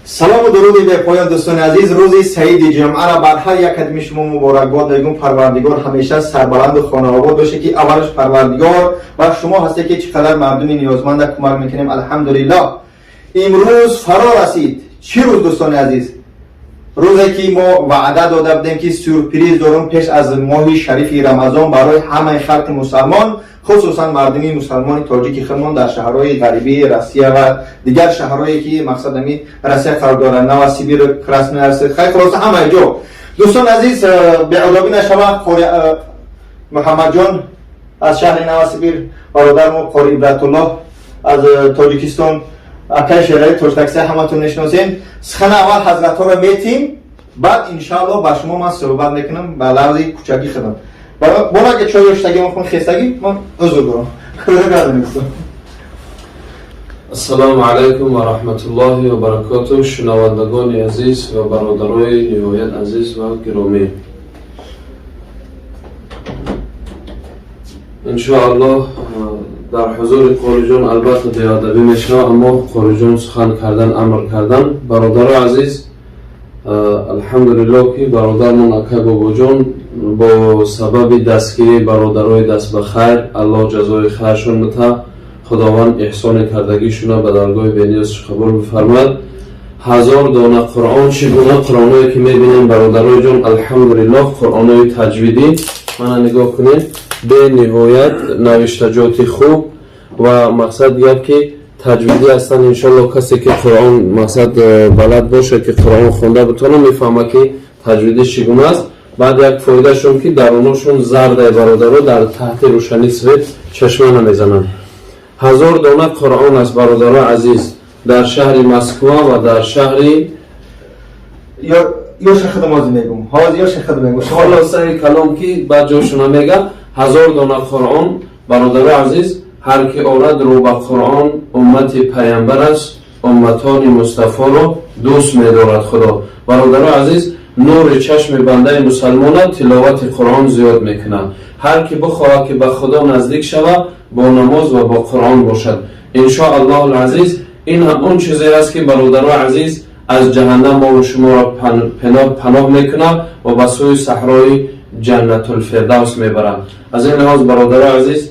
салому дуруди бепоён дӯстони азиз, рӯзи саиди ҷумъаро бар ҳар як қадами шумо муборакбод мегӯм. Парвардигор ҳамеша сарбаланду хонаобод боше ки аввалаш Парвардигор ва шумо ҳасте ки чӣ қадар мардуми ниёзманда кӯмак мекунем. алҳамдулиллаҳ. имрӯз фаро расид. чӣ рӯз дӯстони азиз? рӯзе ки мо ваъда дода будем ки сюрприз дорем пеш аз моҳи шарифи рамазон барои ҳамаи халқи мусалмон, خصوصا مردمی مسلمان تاجیک خودمان در شهرهای غربی روسیه و دیگر شهرهایی که مقصد می روسیه قرار دارند، نوسیبیر، کراسنویارسک، خیلی خلاصه همه جا. دوستان عزیز، به علابی نشوه محمد جان از شهر نوسیبیر، برادر ما قاری عبرتالله از تاجیکستان، اکای شهرهای تاجتکسی همتون نشناسین. سخن اول حضرت ها رو میتیم، بعد انشاءالله با شما من صحبت میکنم به لحظه کوچکی خودم. بالا اگه چای اشتگی ما خون خیستگی من عذر دارم. السلام علیکم و رحمت الله و برکاته. شنوندگان عزیز و برادرای نهایت عزیز و گرامی، انشاءالله در حضور قاری جان البته بیادبی میشه، اما قاری جان سخن کردن، امر کردن. برادرای عزیز، الحمدلله که برادرمون اکای بابا جان با سبب دستگیری برادرای دست به خیر، الله جزای خیرشون بده، خداوند احسان کردگیشون به درگاه بینیازش قبول بفرماید. 1000 دانه قرآن، چگونه قرآنایی که میبینیم برادرای جان، الحمدلله قرآنای تجویدی، من نگاه کنید، به نهایت نوشتجات خوب و مقصد یک که تجویدی هستن. انشالله کسی که قرآن مقصد بلد باشه که قرآن خونده بتونه میفهمه که تجویدی چگونه است. بعد یک فایده شون که درونشون زرد برادرها در تحت روشنی سوید چشمه نمیزنن. 1000 دانه قرآن است برادرها عزیز، در شهر مسکو و در شهر یا شیخ دمازی میگم حاضر یا شیخ میگم خلاصه کلام که بعد جاشون میگه 1000 دانه قرآن برادرها عزیز. هر که آورد رو به قرآن امت پیامبر است، امتان مصطفی رو دوست می‌دارد خدا. برادران عزیز، نور چشم بنده مسلمان تلاوت قرآن زیاد میکنه. هر کی بخواهد که به خدا نزدیک شود با نماز و با قرآن باشد، ان شاء الله العزیز. این هم اون چیزی است که برادران عزیز از جهنم ما و شما را پناه میکنه و به سوی صحرای جنت الفردوس میبرد. از این لحاظ برادران عزیز،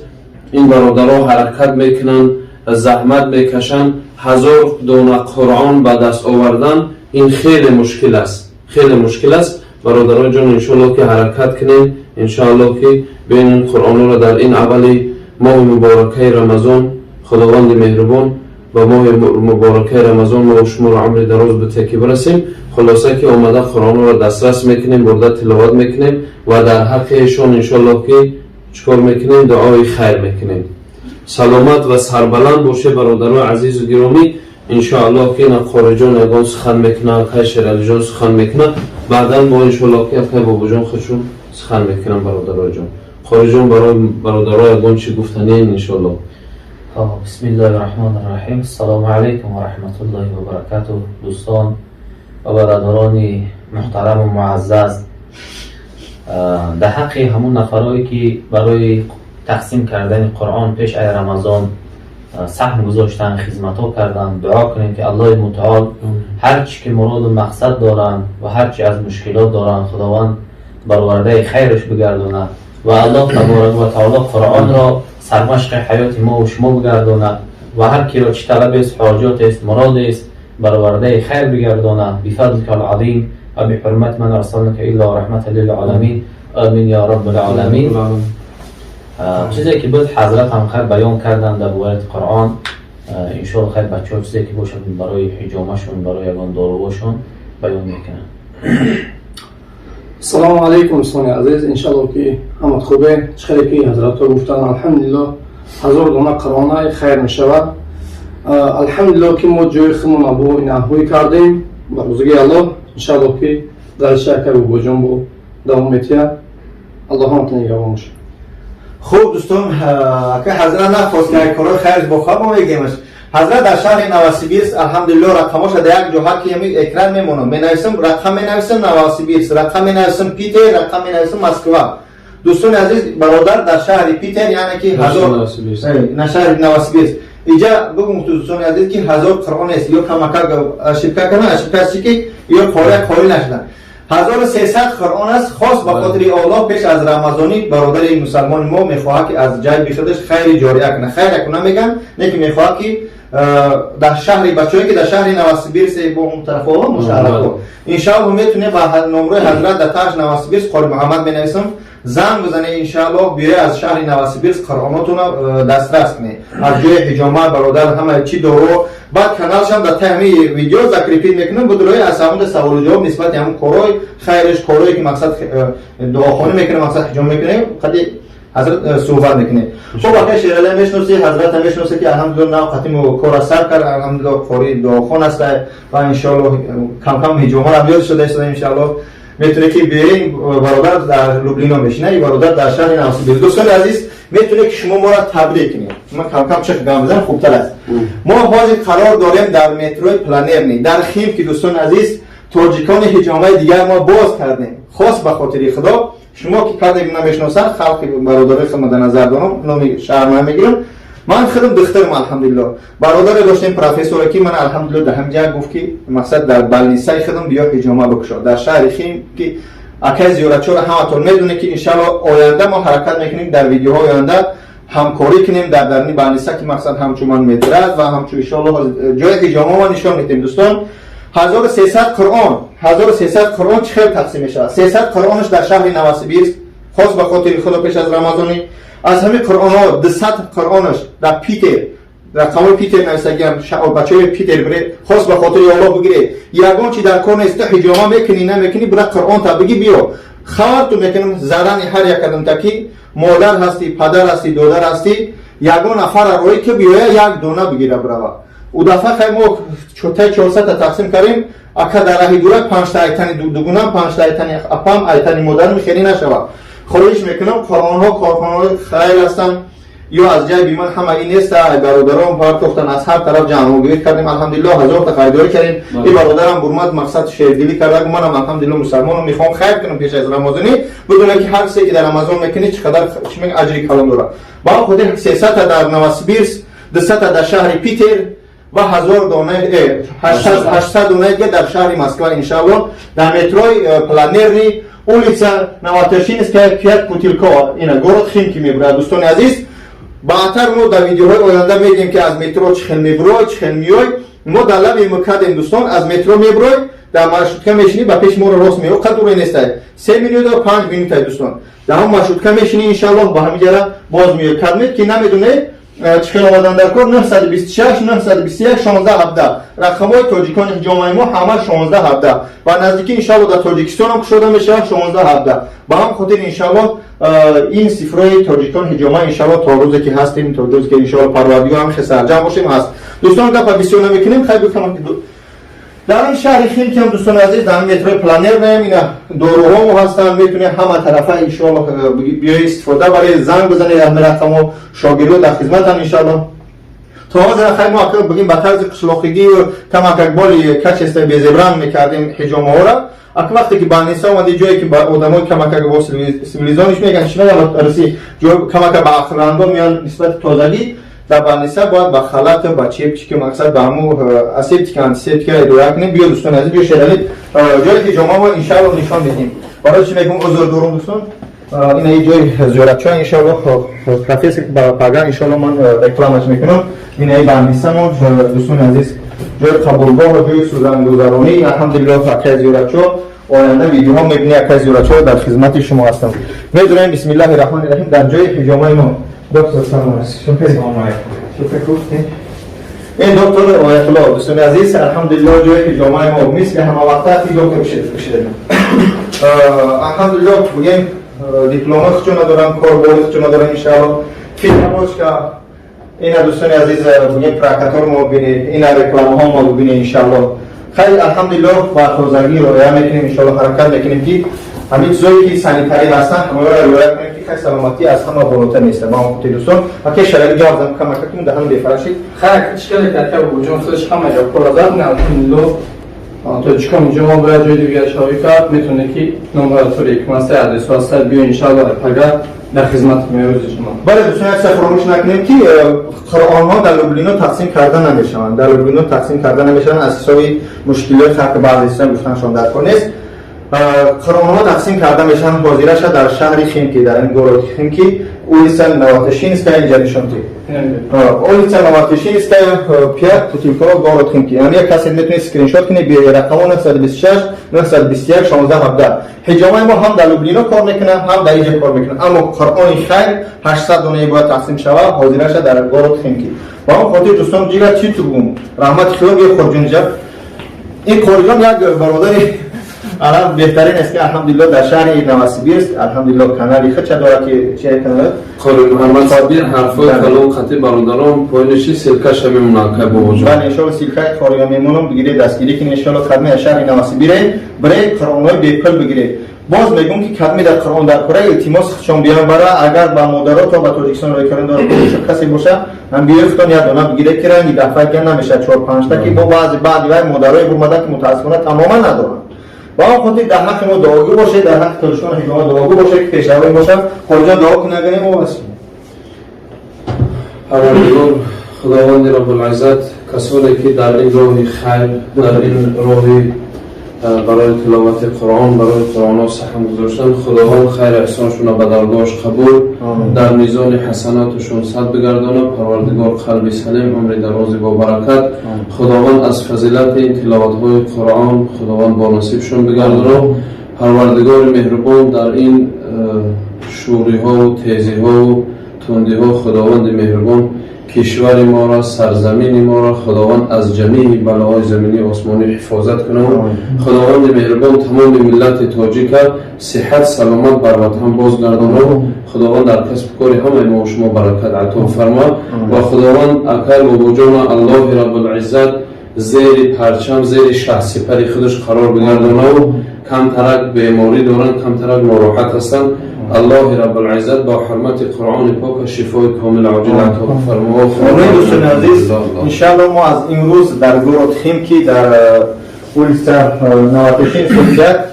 این برادرها حرکت میکنن، زحمت میکشن. 1000 دانه قرآن به دست آوردن این خیلی مشکل است، خیلی مشکل است. برادران جان انشاءالله که حرکت کنیم، انشاءالله که بین قرآن را در این اولی ماه مبارکه رمضان خداوند مهربان و ماه مبارکه رمضان ما و شما را عمر دراز به تکی برسیم. خلاصه که آمده قرآن را دسترس میکنیم، برده تلاوت میکنیم و در حق ایشان انشاءالله که چکار میکنیم؟ دعای خیر میکنیم. سلامت و سربلند باشه برادران عزیز و گرامی. انشاءالله که نه قاری جان یگان سخن میکنه، اکای شیرالی جان سخن میکنه، بعدا ما انشاءالله که اکای بابا جان خودشون سخن میکنن. برادران جان، قاری جان برای برادران یگان چی گفتنی انشاءالله؟ بسم الله الرحمن الرحیم. السلام علیکم و رحمت الله و برکاته. دوستان و برادران محترم و معزز، در حق همون نفرایی که برای تقسیم کردن قرآن پیش ای رمضان سهم گذاشتن، خدمت ها کردن، دعا کنیم که الله متعال هر چی که مراد و مقصد دارن و هر چی از مشکلات دارن خداوند برآورده خیرش بگردونه و الله تبارک و تعالی قرآن را سرمشق حیات ما و شما بگردونه و هر کی را چه طلب است، حاجات است، مراد است برآورده خیر بگردونه بفضلک العظیم و بحرمت من ارسلناک الا رحمت للعالمین. آمین یا رب العالمین. چیزی که بود حضرت هم خیلی بیان کردن در باره قرآن، انشاءالله خیلی بچه ها چیزی که باشن برای حجامشون، برای یگان داروهاشون بیان میکنن. السلام علیکم دوستان عزیز، انشاءالله که همه خوبه. چخیلی که حضرت ها گفتن الحمدلله 1000 دانه قرآن خیر میشود. الحمدلله که ما جای خودمون ابو این احوی کردیم با بزرگی الله. انشاءالله که در شکر و بجان با دوام میتیم. الله هم نگهبان باشه. خوب دوستان، که حضرت نخواست که کارهای خیرش با خواب ما بگیمش. حضرت در شهر نوسیبیرس الحمدلله رقماش در یک جهت که یمی اکران میمونم. می نویسم رقم، می نویسم نوسیبیرس، رقم می نویسم پیتر، رقم می نویسم مسکو. دوستان عزیز، برادر در شهر پیتر یعنی که 1000 نه شهر نوسیبیرس اینجا بگم دوستان عزیز که 1000 قرآن است یا کماکا شبکه کنه شبکه است که یا خالی نشدن 1300 قرآن است خاص به خاطر الله پیش از رمضانی برادر مسلمان ما میخواه که از جای خودش خیر جاریه کنه خیر کنه میگن نه که میخواه که در شهر بچه‌ای که در شهر نوسیبیرس با اون طرف ها مشارکت ان شاء الله میتونه با نمره حضرت در تاج نوسیبیرس قاری محمد بنویسم زنگ بزنه ان شاء الله بیای از شهر نوسیبیرس قرآناتون دسترس کنه از جای حجامه برادر همه چی دورو بعد کانالش هم در تهمی ویدیو ذکر پیدا میکنم بدون اساس سوال و جواب نسبت همون کارهای خیرش کارهایی که مقصد دعاخوانی میکنه مقصد حجام میکنه خیلی حضرت صحبت میکنه خب واقعا شیرالی میشناسی حضرت هم میشناسی که الحمدلله نو ختم کار سر کرد الحمدلله کاری دعاخوان است و ان شاء الله کم کم حجام هم یاد شده ان شاء الله میتونه که بیاین برادر در لوبلینا میشینه برادر در شهر نوسیبیرس دوستان عزیز میتونه که شما ما را تبریک کنید من کم کم چه گام بزنم خوبتر است ما حاضر قرار داریم در متروی پلانر در خیم که دوستان عزیز تاجیکان حجامه دیگر ما باز کردیم خاص به خاطر خدا شما که کردیم نمیشناسن خلق برادر خود در نظر دارم نام شهر من میگیرم من خودم دخترم الحمدلله برادر داشتیم پروفسور که من الحمدلله در همجا گفت که مقصد در بالنیسای خودم بیا حجامه بکشا در شهر خیم که اکای زیارتچو را همتون میدونه که ان شاء الله آینده ما حرکت میکنیم در ویدیوهای آینده همکاری کنیم در درنی بالنیسا که مقصد همچون من میدرد و همچون ان شاء الله جای حجامه ما نشان میدیم دوستان 1300 قرآن چه خیلی تقسیم میشه 300 قرآنش در شهر نوسیبیرس خاص به خاطر خدا پیش از رمضانی از همه قرآن ها 200 قرآنش در پیتر در قوم پیتر نویسگیم بچه‌های پیتر بره خاص به خاطر الله بگیره یگان چی در کار است حجامه میکنی نمیکنی برای قرآن تا بگی بیا خبر تو میکنم زدن هر یک کدام تکی مادر هستی پدر هستی دادر هستی یگان نفر روی که بیاید یک دونه بگیره برا او دفعه خیلی ما چوتای 400 تا تقسیم کردیم اکا در راه دوره 5 تا ایتانی دوگونه 5 تا ایتانی اپام ایتانی مادر میخری نشوه خواهش میکنم قرآن ها کارخانه خیر هستن یا از جای بیمن همه این نیست برادران پرتوختن از هر طرف جمع گیری کردیم الحمدلله 1000 تا خریداری کردیم این برادرم برمت مقصد شیردلی کرده منم الحمدلله مسلمانم میخوام خیر کنم پیش از رمضانی بدون که هر سه که در رمضان میکنی چقدر چه اجری کلام داره با خود 300 تا در نوسیبیرس 200 تا در شهر پیتر و 1000 دانه 800 دانه در شهر مسکو ان شاء الله در متروی پلانرنی улица Новотошинская 5 Путилкова اینا город Химки میبره دوستان عزیز بعدتر ما در ویدیوهای آینده میگیم که از مترو چخن میبروی چخن میای ما در لب مکدیم دوستان از مترو میبروی در مارشروتکا میشینی با پیش ما رو راست میرو قد دوری نیست 3 مینوت و 5 مینوت دوستان در هم مارشروتکا میشینی ان شاء الله با همین جرا باز میاد کلمه که نمیدونه چخن آمدن در کار 926 921 16 17 رقمای تاجیکان حجامه ما همه 16 17 و نزدیکی ان شاء الله در تاجیکستان هم شده میشه 16 17 با هم خاطر ان شاء الله این صفرای تاجیکان حجامه ان شاء الله تا روزی که هستیم تا روزی که ان شاء الله پروردگار هم سرجم باشیم هست دوستان گپ بسیار نمیکنیم خیلی بکنم در این شهر خیلی که هم دوستان عزیز در مترو پلانر نیم اینا دوروها هستن میتونه همه طرفه ان شاء الله بیای استفاده برای زنگ بزنید همه رقمو شاگردو در خدمت ان شاء الله تا حاضر خیلی ما بگیم به طرز قشلاقگی و کمکبالی کچ است بیزبران میکردیم حجامه ها را اگه وقتی که بالنیسا اومده جایی که با آدمای کمک با سیویلیزانش میگن شما رسی جو کمک با اخلاندو میان نسبت تازگی در بالنیسا باید با خلط با چیپ که مقصد با همو اسیپتیک انتیسیپتیک ادویه کنیم بیا دوستان عزیز بیا شیرالی جایی که جامعه ما ان شاء الله نشان میدیم برای چی میگم عذر دارم دوستان این ای جای زیارتچو ان شاء الله کافیه با پاگا ان شاء الله من رکلامش میکنم این ای بالنیسا ما دوستان عزیز جای قبولگاه و جای سوزنگذرانی الحمدلله فقط زیارتچو آینده ویدیوها میبینی اکای زیارتچو در خدمت شما هستم میدونیم بسم الله الرحمن الرحیم در جای حجامه ما دکتر سلام علیکم شکر کوفتی این دکتر آیت الله دوستان عزیز الحمدلله جای حجامه ما مثل همه وقتی دکتر بشه الحمدلله بگیم دیپلم خودشو ندارم کاربرد خودشو ندارم ان شاء الله فیلماش که این دوستان عزیز بگیم پراکتور ما ببینید این رکلام ها ما ببینید ان شاء الله خیلی الحمدلله با تازگی رو رعایت میکنیم ان شاء الله حرکت میکنیم که همین چیزایی که سانیتاری هستن همه رو رعایت کنیم که خیلی سلامتی از همه بالاتر نیست ما خودت دوستان اگه شرایط جا زدم کمکتون دهن بفرشید خیلی اشکالی که وجود خودش همه جا پرازات نه الحمدلله تو چیکار اینجا ما باید جای دیگه شاوی کرد میتونه که نمبر توری که مسته عدرس واسه بیو انشاءالله پگاه در خدمت میروز شما. بله دوستان یک فراموش نکنیم که قرآن ها در لوبلینو تقسیم کرده نمیشوند. در لوبلینو تقسیم کرده نمیشوند از حساب مشکلات خلق بعضی دوستان گفتنشون در کار نیست. قرآن ها تقسیم کرده میشن حاضرش در شهر خیمکی در این گروه خیمکی ulica Novotešinska i Đerišonti. Ulica Novotešinska je Putilkova город Химки. Ами каси метуне скриншот кине бе рақамон 926 921 1617. Ҳиҷомаи мо ҳам дар Люблино кор мекунад, ҳам дар инҷа кор мекунад. Аммо Қуръони хайр 800 донаи бояд тақсим шавад, ҳозираша дар город Химки. Ба он хотир дӯстон ҷигар чӣ тугум? Раҳмати хиёби Хурҷунҷаб. Ин қориҷон як бародари الان بهترین است که الحمدلله در شهر نواسیبیرس الحمدلله کانالی خچه داره که چه کانال قاری محمد صابیر حرفای کلام خطی برادران پایینشی سلکه شمی منعقد با وجود بله انشالله سلکه خاریه میمونم بگیره دستگیری کنه انشالله خدمه شهر نواسیبیره برای قرآنهای بیکل بگیره باز میگم که خدمه در قرآن در کره التماس خشم بیان برای اگر با مدارات و با تاجیکستان روی کردن داره کسی باشه هم بیفتون یا دونه بگیره که رنگی دفعه گن نمیشه 4-5 تا که با بعضی وای مدارای برمدن که متاسفانه تماما ندارن با اون خاطر در حق ما دعاگو باشه در حق تلشون حکومت دعاگو باشه که پیشروی باشه خارجا دعا کنه اگر ما واسه پروردگار خداوند رب العزت کسانی که در این راه خیر در این راه برای تلاوت قرآن برای قرآن ها سهم گذاشتن خداوند خیر احسانشون را به درگاهش قبول در میزان حسناتشون صد بگردانه پروردگار قلب سلیم عمر دراز با برکت خداوند از فضیلت این تلاوت های قرآن خداوند با نصیبشون بگردانه پروردگار مهربان در این شوری ها و تیزی ها و تندی ها خداوند مهربان کشور ما را سرزمین ما را خداوند از جمیع بلاهای زمینی و آسمانی حفاظت کنه خداوند مهربان تمام ملت تاجیک صحت سلامت بر وطن بازگردانه خداوند در کسب کار همه ما و شما برکت عطا فرما و خداوند اکل و بجان الله رب العزت زیر پرچم زیر شه سپر خودش قرار بگردانه و کم ترک بیماری دارن کم ترک ناراحت هستند الله رب العزت با حرمت قرآن پاک شفای کامل عاجل عطا فرما. آمین دوستان عزیز ان شاء الله ما از امروز در گروه خیمکی در اولسا نواتشین سوزد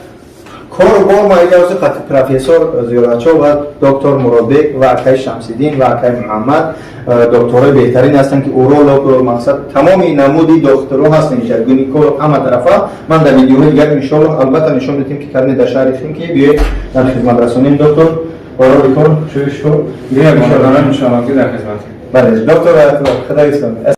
کار با ما اجازه خط پروفسور زیارتچو و دکتر مرادبک و اکای شمس‌الدین و اکای محمد دکترای بهترین هستند که اورولوگ و مقصد تمامی نمودی دکترها هستند اینجا گینیکولوگ همه طرفا من در ویدیوهای دیگر ان شاء الله البته نشون میدیم که کارن در شهر خیمکی بیاید در خدمت رسانیم دکتر اورولوگ شویش کو ان شاء الله که در خدمت بله دکتر خدای اسلام